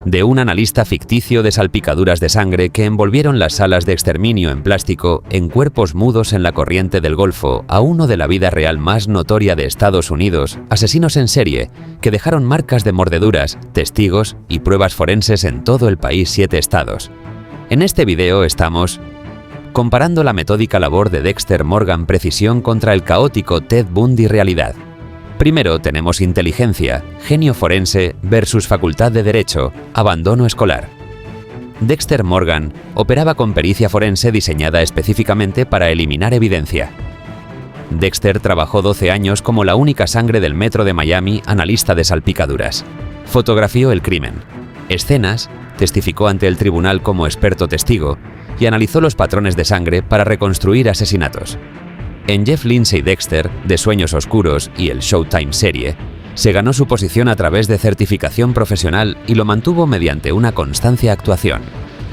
de un analista ficticio de salpicaduras de sangre que envolvieron las salas de exterminio en plástico en cuerpos mudos en la corriente del Golfo, a uno de la vida real más notoria de Estados Unidos, asesinos en serie que dejaron marcas de mordeduras, testigos y pruebas forenses en todo el país, 7 estados. En este video estamos comparando la metódica labor de Dexter Morgan Precisión contra el caótico Ted Bundy realidad. Primero tenemos inteligencia, genio forense versus facultad de derecho, abandono escolar. Dexter Morgan operaba con pericia forense diseñada específicamente para eliminar evidencia. Dexter trabajó 12 años como la única sangre del metro de Miami, analista de salpicaduras. Fotografió el crimen, escenas, testificó ante el tribunal como experto testigo y analizó los patrones de sangre para reconstruir asesinatos. En Jeff Lindsay Dexter, de Sueños Oscuros y el Showtime serie, se ganó su posición a través de certificación profesional y lo mantuvo mediante una constante actuación.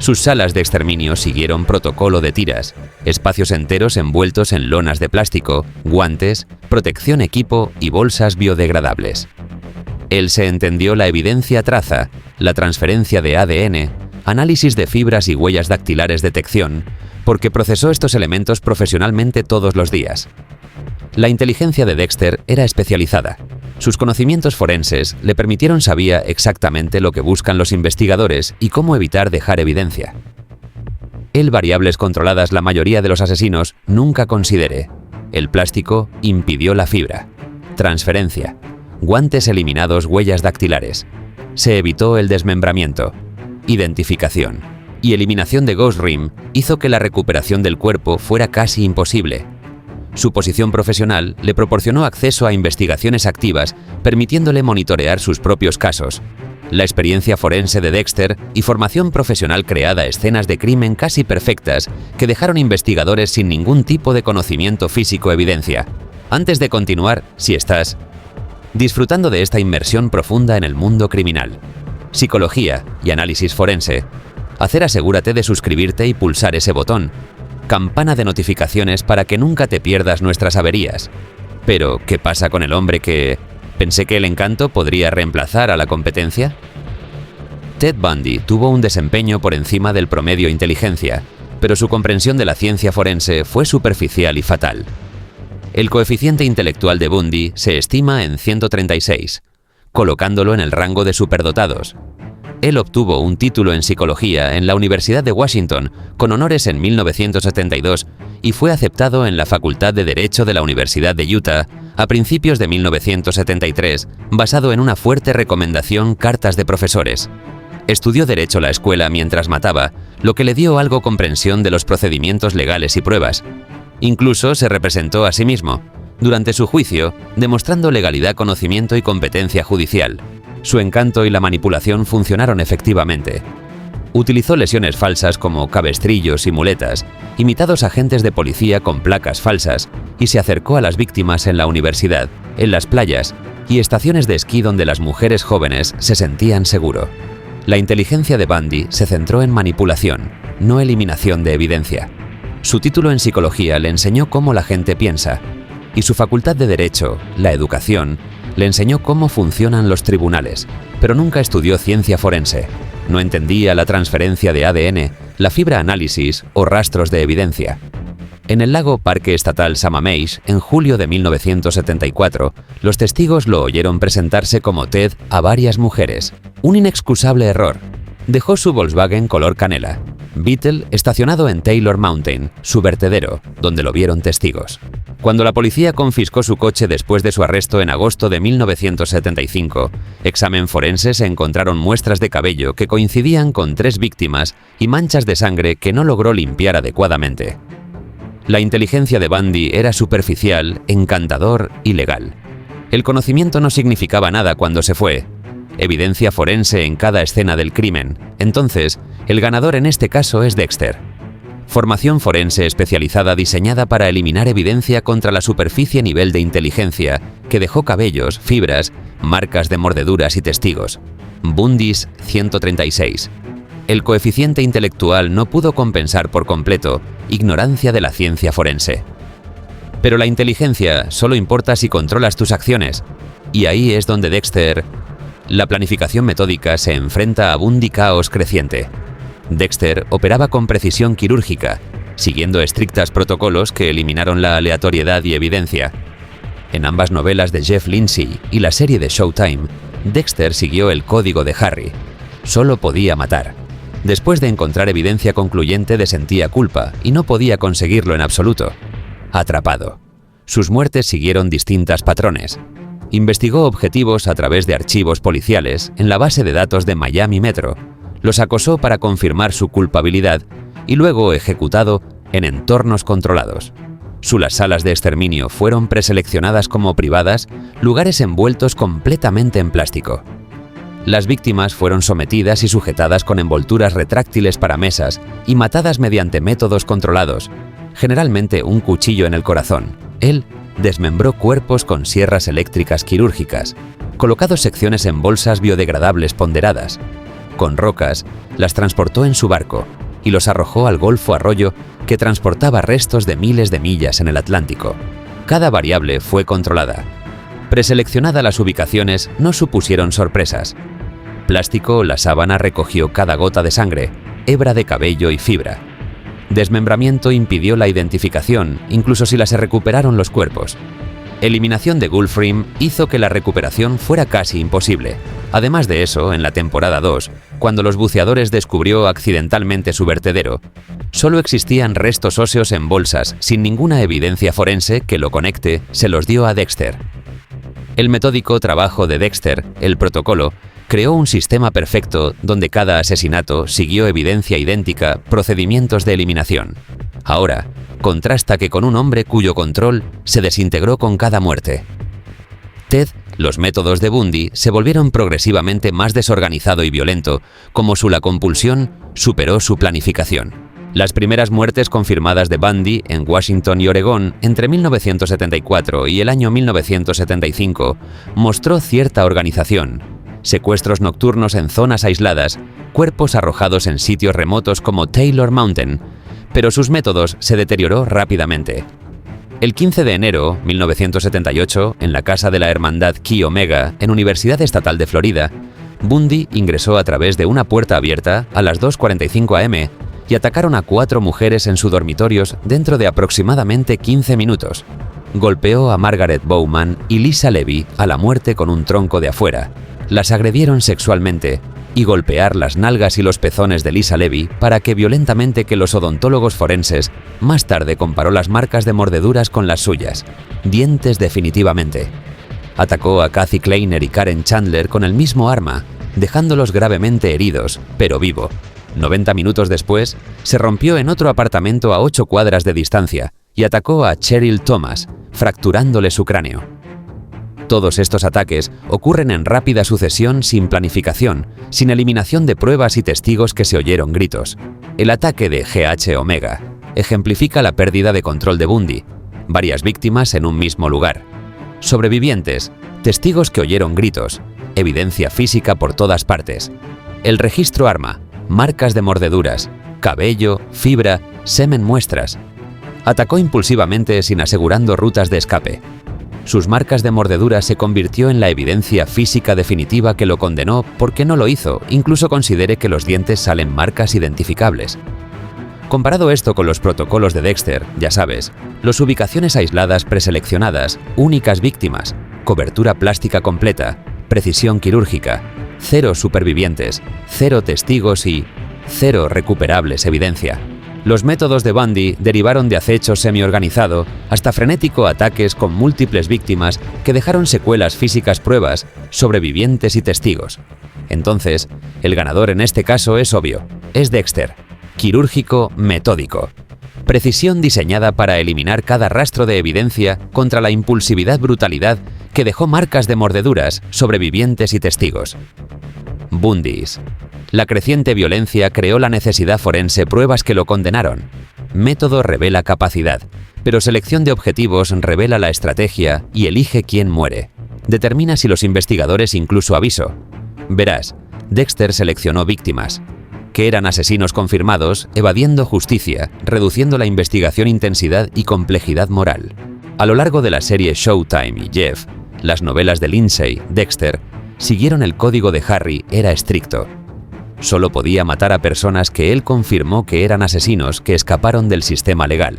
Sus salas de exterminio siguieron protocolo de tiras, espacios enteros envueltos en lonas de plástico, guantes, protección equipo y bolsas biodegradables. Él se entendió la evidencia traza, la transferencia de ADN, análisis de fibras y huellas dactilares detección, porque procesó estos elementos profesionalmente todos los días. La inteligencia de Dexter era especializada. Sus conocimientos forenses le permitieron saber exactamente lo que buscan los investigadores y cómo evitar dejar evidencia. Él variables controladas la mayoría de los asesinos nunca consideré. El plástico impidió la fibra. Transferencia. Guantes eliminados huellas dactilares. Se evitó el desmembramiento. Identificación y eliminación de Ghost Rim hizo que la recuperación del cuerpo fuera casi imposible. Su posición profesional le proporcionó acceso a investigaciones activas, permitiéndole monitorear sus propios casos. La experiencia forense de Dexter y formación profesional creada escenas de crimen casi perfectas que dejaron investigadores sin ningún tipo de conocimiento físico evidencia. Antes de continuar, si estás disfrutando de esta inmersión profunda en el mundo criminal, psicología y análisis forense, asegúrate de suscribirte y pulsar ese botón, campana de notificaciones para que nunca te pierdas nuestras averías. Pero, ¿qué pasa con el hombre que pensé que el encanto podría reemplazar a la competencia? Ted Bundy tuvo un desempeño por encima del promedio inteligencia, pero su comprensión de la ciencia forense fue superficial y fatal. El coeficiente intelectual de Bundy se estima en 136, colocándolo en el rango de superdotados. Él obtuvo un título en psicología en la Universidad de Washington con honores en 1972 y fue aceptado en la Facultad de Derecho de la Universidad de Utah a principios de 1973, basado en una fuerte recomendación cartas de profesores. Estudió Derecho la escuela mientras mataba, lo que le dio algo comprensión de los procedimientos legales y pruebas. Incluso se representó a sí mismo, durante su juicio, demostrando legalidad, conocimiento y competencia judicial. Su encanto y la manipulación funcionaron efectivamente. Utilizó lesiones falsas como cabestrillos y muletas, imitados agentes de policía con placas falsas, y se acercó a las víctimas en la universidad, en las playas y estaciones de esquí donde las mujeres jóvenes se sentían seguro. La inteligencia de Bundy se centró en manipulación, no eliminación de evidencia. Su título en psicología le enseñó cómo la gente piensa, y su facultad de derecho, la educación, le enseñó cómo funcionan los tribunales, pero nunca estudió ciencia forense. No entendía la transferencia de ADN, la fibra análisis o rastros de evidencia. En el lago Parque Estatal Sammamish, en julio de 1974, los testigos lo oyeron presentarse como Ted a varias mujeres. Un inexcusable error. Dejó su Volkswagen color canela, Beetle, estacionado en Taylor Mountain, su vertedero, donde lo vieron testigos. Cuando la policía confiscó su coche después de su arresto en agosto de 1975, examen forense se encontraron muestras de cabello que coincidían con 3 víctimas y manchas de sangre que no logró limpiar adecuadamente. La inteligencia de Bundy era superficial, encantador y legal. El conocimiento no significaba nada cuando se fue. Evidencia forense en cada escena del crimen. Entonces, el ganador en este caso es Dexter. Formación forense especializada diseñada para eliminar evidencia contra la superficie nivel de inteligencia que dejó cabellos, fibras, marcas de mordeduras y testigos. Bundy's 136. El coeficiente intelectual no pudo compensar por completo ignorancia de la ciencia forense. Pero la inteligencia solo importa si controlas tus acciones, y ahí es donde Dexter La planificación metódica se enfrenta a un caos creciente. Dexter operaba con precisión quirúrgica, siguiendo estrictos protocolos que eliminaron la aleatoriedad y evidencia. En ambas novelas de Jeff Lindsay y la serie de Showtime, Dexter siguió el código de Harry. Solo podía matar. Después de encontrar evidencia concluyente, sentía culpa y no podía conseguirlo en absoluto. Atrapado. Sus muertes siguieron distintos patrones. Investigó objetivos a través de archivos policiales en la base de datos de Miami Metro, los acosó para confirmar su culpabilidad y luego ejecutado en entornos controlados. Sus salas de exterminio fueron preseleccionadas como privadas, lugares envueltos completamente en plástico. Las víctimas fueron sometidas y sujetadas con envolturas retráctiles para mesas y matadas mediante métodos controlados, generalmente un cuchillo en el corazón. Él desmembró cuerpos con sierras eléctricas quirúrgicas, colocado secciones en bolsas biodegradables ponderadas. Con rocas, las transportó en su barco y los arrojó al Golfo Arroyo, que transportaba restos de miles de millas en el Atlántico. Cada variable fue controlada. Preseleccionadas las ubicaciones, no supusieron sorpresas. Plástico, la sábana recogió cada gota de sangre, hebra de cabello y fibra. Desmembramiento impidió la identificación, incluso si se recuperaron los cuerpos. Eliminación de Gulfstream hizo que la recuperación fuera casi imposible. Además de eso, en la temporada 2, cuando los buceadores descubrió accidentalmente su vertedero, solo existían restos óseos en bolsas, sin ninguna evidencia forense que lo conecte, se los dio a Dexter. El metódico trabajo de Dexter, el protocolo, creó un sistema perfecto donde cada asesinato siguió evidencia idéntica, procedimientos de eliminación. Ahora, contrasta que con un hombre cuyo control se desintegró con cada muerte. Ted, los métodos de Bundy se volvieron progresivamente más desorganizado y violento, como la compulsión superó su planificación. Las primeras muertes confirmadas de Bundy en Washington y Oregón entre 1974 y el año 1975 mostró cierta organización. Secuestros nocturnos en zonas aisladas, cuerpos arrojados en sitios remotos como Taylor Mountain, pero sus métodos se deterioró rápidamente. El 15 de enero de 1978, en la casa de la hermandad Chi Omega en Universidad Estatal de Florida, Bundy ingresó a través de una puerta abierta a las 2:45 am y atacaron a 4 mujeres en sus dormitorios dentro de aproximadamente 15 minutos. Golpeó a Margaret Bowman y Lisa Levy a la muerte con un tronco de afuera. Las agredieron sexualmente y golpear las nalgas y los pezones de Lisa Levy para que violentamente que los odontólogos forenses más tarde comparó las marcas de mordeduras con las suyas. Dientes definitivamente. Atacó a Kathy Kleiner y Karen Chandler con el mismo arma, dejándolos gravemente heridos, pero vivo. 90 minutos después, se rompió en otro apartamento a 8 cuadras de distancia y atacó a Cheryl Thomas, fracturándole su cráneo. Todos estos ataques ocurren en rápida sucesión sin planificación, sin eliminación de pruebas y testigos que se oyeron gritos. El ataque de GH Omega ejemplifica la pérdida de control de Bundy, varias víctimas en un mismo lugar. Sobrevivientes, testigos que oyeron gritos, evidencia física por todas partes. El registro arma, marcas de mordeduras, cabello, fibra, semen muestras. Atacó impulsivamente sin asegurando rutas de escape. Sus marcas de mordedura se convirtió en la evidencia física definitiva que lo condenó porque no lo hizo, incluso considere que los dientes salen marcas identificables. Comparado esto con los protocolos de Dexter, ya sabes, las ubicaciones aisladas preseleccionadas, únicas víctimas, cobertura plástica completa, precisión quirúrgica, 0 supervivientes, 0 testigos y 0 recuperables evidencia. Los métodos de Bundy derivaron de acecho semi-organizado hasta frenético ataques con múltiples víctimas que dejaron secuelas físicas, pruebas, sobrevivientes y testigos. Entonces, el ganador en este caso es obvio, es Dexter. Quirúrgico, metódico. Precisión diseñada para eliminar cada rastro de evidencia contra la impulsividad, brutalidad que dejó marcas de mordeduras, sobrevivientes y testigos. Bundys. La creciente violencia creó la necesidad forense, pruebas que lo condenaron. Método revela capacidad, pero selección de objetivos revela la estrategia y elige quién muere. Determina si los investigadores incluso aviso. Verás, Dexter seleccionó víctimas, que eran asesinos confirmados, evadiendo justicia, reduciendo la investigación intensidad y complejidad moral. A lo largo de la serie Showtime y Jeff, las novelas de Lindsay, Dexter, siguieron el código de Harry era estricto. Solo podía matar a personas que él confirmó que eran asesinos que escaparon del sistema legal.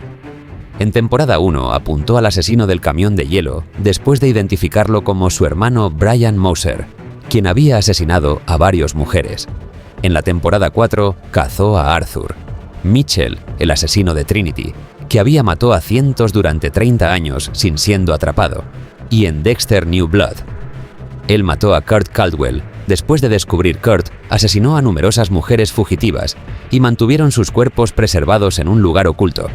En temporada 1 apuntó al asesino del camión de hielo después de identificarlo como su hermano Brian Moser, quien había asesinado a varias mujeres. En la temporada 4 cazó a Arthur, Mitchell, el asesino de Trinity, que había matado a cientos durante 30 años sin siendo atrapado, y en Dexter New Blood. Él mató a Kurt Caldwell. Después de descubrir Kurt, asesinó a numerosas mujeres fugitivas y mantuvieron sus cuerpos preservados en un lugar oculto.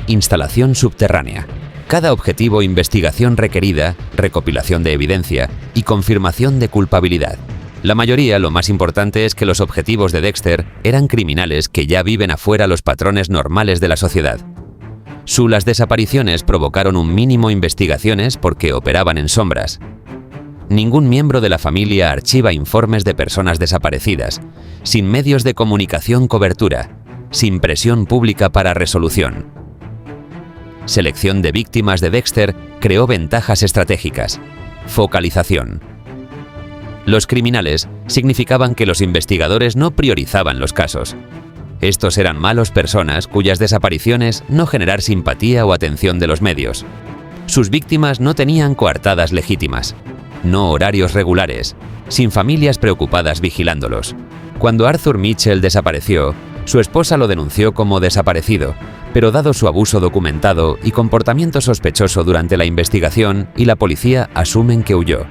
Instalación subterránea. Cada objetivo: investigación requerida, recopilación de evidencia y confirmación de culpabilidad. La mayoría, lo más importante es que los objetivos de Dexter eran criminales que ya viven afuera los patrones normales de la sociedad. Las desapariciones provocaron un mínimo investigaciones porque operaban en sombras. Ningún miembro de la familia archiva informes de personas desaparecidas, sin medios de comunicación cobertura, sin presión pública para resolución. Selección de víctimas de Dexter creó ventajas estratégicas. Focalización. Los criminales significaban que los investigadores no priorizaban los casos. Estos eran malas personas cuyas desapariciones no generar simpatía o atención de los medios. Sus víctimas no tenían coartadas legítimas, no horarios regulares, sin familias preocupadas vigilándolos. Cuando Arthur Mitchell desapareció, su esposa lo denunció como desaparecido, pero dado su abuso documentado y comportamiento sospechoso durante la investigación, y la policía asumen que huyó.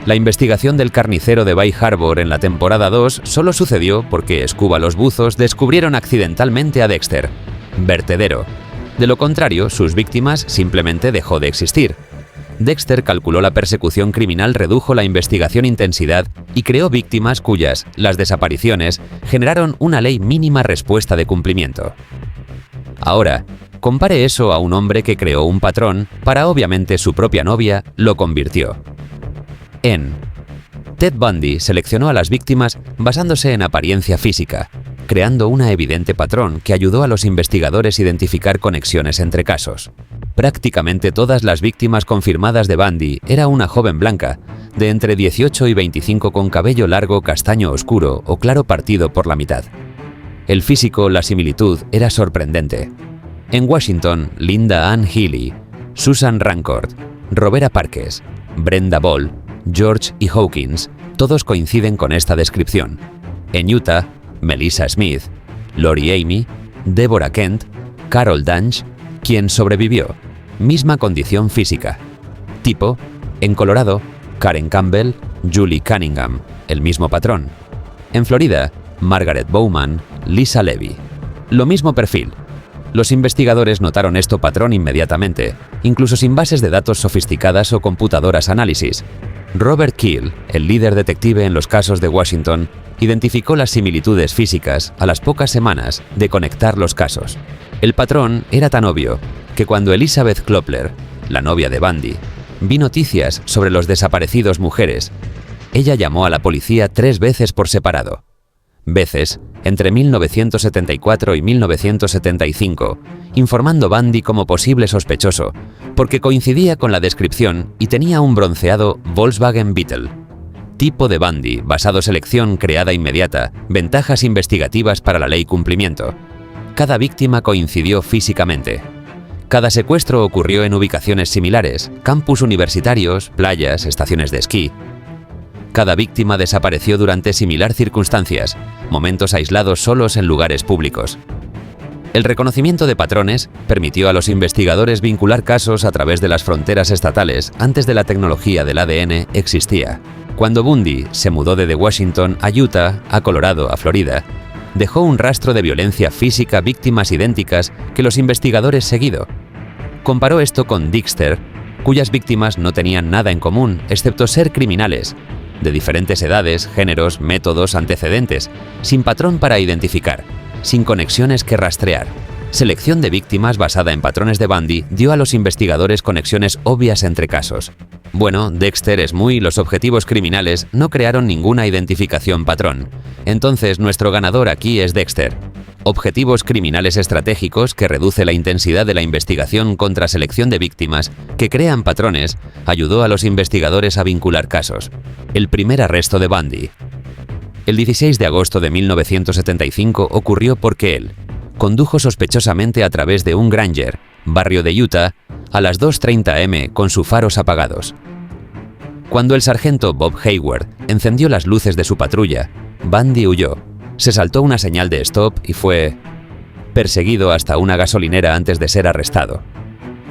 La investigación del carnicero de Bay Harbor en la temporada 2 solo sucedió porque Scuba los buzos descubrieron accidentalmente a Dexter. Vertedero. De lo contrario, sus víctimas simplemente dejó de existir. Dexter calculó la persecución criminal, redujo la investigación intensidad y creó víctimas cuyas, las desapariciones, generaron una ley mínima respuesta de cumplimiento. Ahora, compare eso a un hombre que creó un patrón para obviamente su propia novia, lo convirtió. Ted Bundy seleccionó a las víctimas basándose en apariencia física, creando un evidente patrón que ayudó a los investigadores a identificar conexiones entre casos. Prácticamente todas las víctimas confirmadas de Bundy era una joven blanca, de entre 18 y 25 con cabello largo castaño oscuro o claro partido por la mitad. El físico, la similitud, era sorprendente. En Washington, Linda Ann Healy, Susan Rancourt, Robera Parkes, Brenda Ball, George y Hawkins, todos coinciden con esta descripción. En Utah, Melissa Smith, Lori Amy, Deborah Kent, Carol Dange, quien sobrevivió, misma condición física. Tipo, en Colorado, Karen Campbell, Julie Cunningham, el mismo patrón. En Florida, Margaret Bowman, Lisa Levy. Lo mismo perfil. Los investigadores notaron este patrón inmediatamente, incluso sin bases de datos sofisticadas o computadoras análisis. Robert Keel, el líder detective en los casos de Washington, identificó las similitudes físicas a las pocas semanas de conectar los casos. El patrón era tan obvio que cuando Elizabeth Klopler, la novia de Bundy, vi noticias sobre los desaparecidos mujeres, ella llamó a la policía 3 veces por separado. Veces entre 1974 y 1975, informando a Bundy como posible sospechoso, porque coincidía con la descripción y tenía un bronceado Volkswagen Beetle. Tipo de Bundy, basado selección creada inmediata, ventajas investigativas para la ley cumplimiento. Cada víctima coincidió físicamente. Cada secuestro ocurrió en ubicaciones similares, campus universitarios, playas, estaciones de esquí. Cada víctima desapareció durante similar circunstancias, momentos aislados solos en lugares públicos. El reconocimiento de patrones permitió a los investigadores vincular casos a través de las fronteras estatales antes de la tecnología del ADN existía. Cuando Bundy se mudó de Washington a Utah, a Colorado, a Florida, dejó un rastro de violencia física, víctimas idénticas que los investigadores seguido. Comparó esto con Dexter, cuyas víctimas no tenían nada en común, excepto ser criminales, de diferentes edades, géneros, métodos, antecedentes, sin patrón para identificar, sin conexiones que rastrear. Selección de víctimas basada en patrones de Bundy dio a los investigadores conexiones obvias entre casos. Bueno, Dexter es los objetivos criminales no crearon ninguna identificación patrón. Entonces nuestro ganador aquí es Dexter. Objetivos criminales estratégicos que reduce la intensidad de la investigación contra selección de víctimas que crean patrones, ayudó a los investigadores a vincular casos. El primer arresto de Bundy. El 16 de agosto de 1975 ocurrió porque él condujo sospechosamente a través de un Granger, barrio de Utah, a las 2:30 am con sus faros apagados. Cuando el sargento Bob Hayward encendió las luces de su patrulla, Bundy huyó, se saltó una señal de stop y fue perseguido hasta una gasolinera antes de ser arrestado.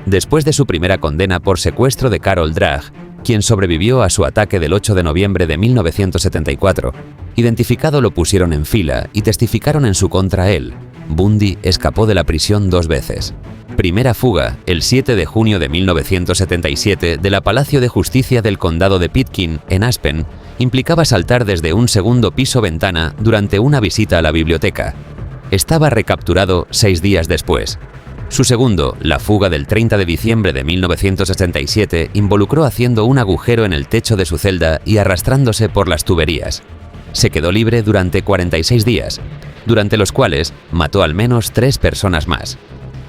Después de su primera condena por secuestro de Carol Dragh, quien sobrevivió a su ataque del 8 de noviembre de 1974, identificado lo pusieron en fila y testificaron en su contra él. Bundy escapó de la prisión 2 veces. Primera fuga, el 7 de junio de 1977, de la Palacio de Justicia del Condado de Pitkin, en Aspen, implicaba saltar desde un segundo piso ventana durante una visita a la biblioteca. Estaba recapturado 6 días después. Su segundo, la fuga del 30 de diciembre de 1967, involucró haciendo un agujero en el techo de su celda y arrastrándose por las tuberías. Se quedó libre durante 46 días, durante los cuales mató al menos 3 personas más.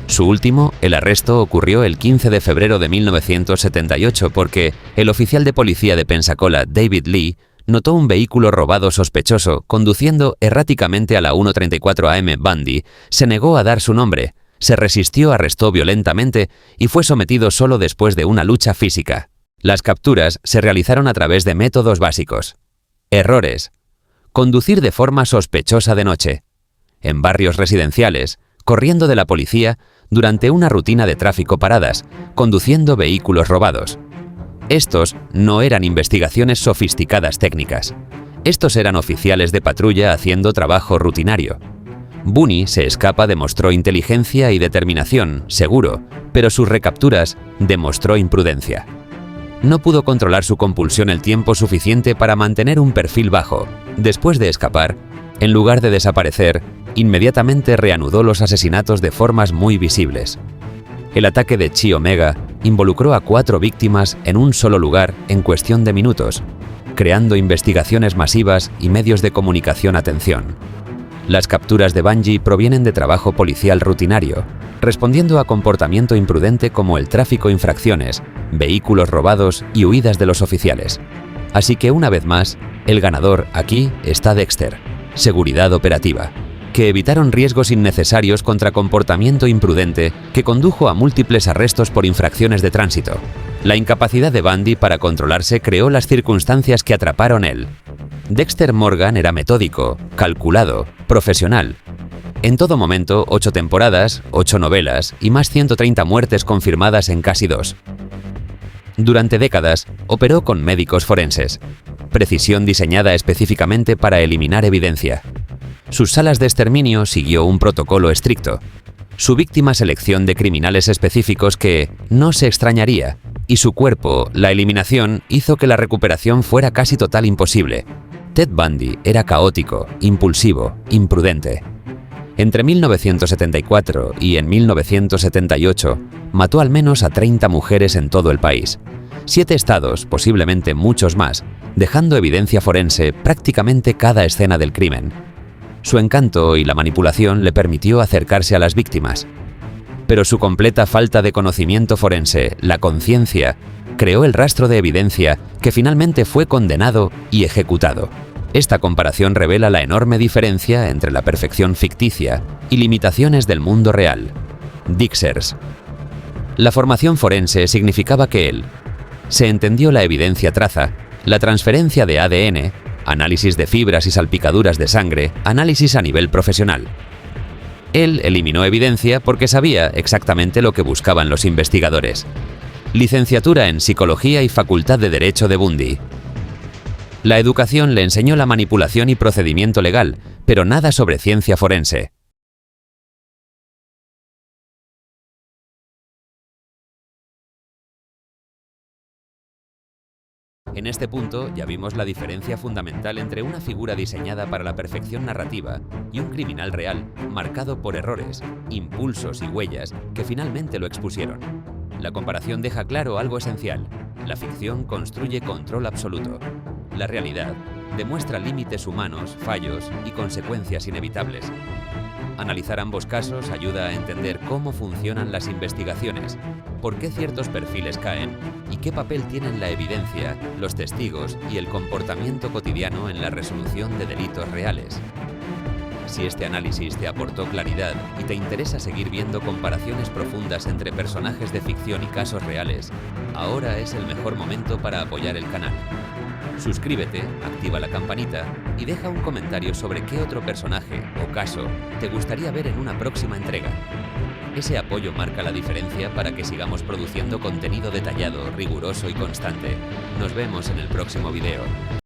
Su último, el arresto, ocurrió el 15 de febrero de 1978 porque el oficial de policía de Pensacola, David Lee, notó un vehículo robado sospechoso conduciendo erráticamente a la 1:34 am. Bundy se negó a dar su nombre, se resistió, arrestó violentamente y fue sometido solo después de una lucha física. Las capturas se realizaron a través de métodos básicos. Errores. Conducir de forma sospechosa de noche. En barrios residenciales, corriendo de la policía, durante una rutina de tráfico paradas, conduciendo vehículos robados. Estos no eran investigaciones sofisticadas técnicas. Estos eran oficiales de patrulla haciendo trabajo rutinario. Bundy se escapa demostró inteligencia y determinación, seguro, pero sus recapturas demostró imprudencia. No pudo controlar su compulsión el tiempo suficiente para mantener un perfil bajo. Después de escapar, en lugar de desaparecer, inmediatamente reanudó los asesinatos de formas muy visibles. El ataque de Chi Omega involucró a 4 víctimas en un solo lugar en cuestión de minutos, creando investigaciones masivas y medios de comunicación atención. Las capturas de Bundy provienen de trabajo policial rutinario, respondiendo a comportamiento imprudente como el tráfico, infracciones, vehículos robados y huidas de los oficiales. Así que una vez más, el ganador aquí está Dexter, seguridad operativa, que evitaron riesgos innecesarios contra comportamiento imprudente que condujo a múltiples arrestos por infracciones de tránsito. La incapacidad de Bundy para controlarse creó las circunstancias que atraparon él. Dexter Morgan era metódico, calculado, profesional. En todo momento, 8 temporadas, 8 novelas y más 130 muertes confirmadas en casi 2. Durante décadas, operó con médicos forenses. Precisión diseñada específicamente para eliminar evidencia. Sus salas de exterminio siguió un protocolo estricto. Su víctima selección de criminales específicos que no se extrañaría, y su cuerpo, la eliminación, hizo que la recuperación fuera casi total imposible. Ted Bundy era caótico, impulsivo, imprudente. Entre 1974 y en 1978, mató al menos a 30 mujeres en todo el país. 7 estados, posiblemente muchos más, dejando evidencia forense prácticamente cada escena del crimen. Su encanto y la manipulación le permitió acercarse a las víctimas. Pero su completa falta de conocimiento forense, la conciencia, creó el rastro de evidencia que finalmente fue condenado y ejecutado. Esta comparación revela la enorme diferencia entre la perfección ficticia y limitaciones del mundo real. Dixers. La formación forense significaba que él se entendió la evidencia traza, la transferencia de ADN, análisis de fibras y salpicaduras de sangre, análisis a nivel profesional. Él eliminó evidencia porque sabía exactamente lo que buscaban los investigadores. Licenciatura en Psicología y Facultad de Derecho de Bundy. La educación le enseñó la manipulación y procedimiento legal, pero nada sobre ciencia forense. En este punto ya vimos la diferencia fundamental entre una figura diseñada para la perfección narrativa y un criminal real marcado por errores, impulsos y huellas que finalmente lo expusieron. La comparación deja claro algo esencial. La ficción construye control absoluto. La realidad demuestra límites humanos, fallos y consecuencias inevitables. Analizar ambos casos ayuda a entender cómo funcionan las investigaciones, por qué ciertos perfiles caen y qué papel tienen la evidencia, los testigos y el comportamiento cotidiano en la resolución de delitos reales. Si este análisis te aportó claridad y te interesa seguir viendo comparaciones profundas entre personajes de ficción y casos reales, ahora es el mejor momento para apoyar el canal. Suscríbete, activa la campanita y deja un comentario sobre qué otro personaje o caso te gustaría ver en una próxima entrega. Ese apoyo marca la diferencia para que sigamos produciendo contenido detallado, riguroso y constante. Nos vemos en el próximo video.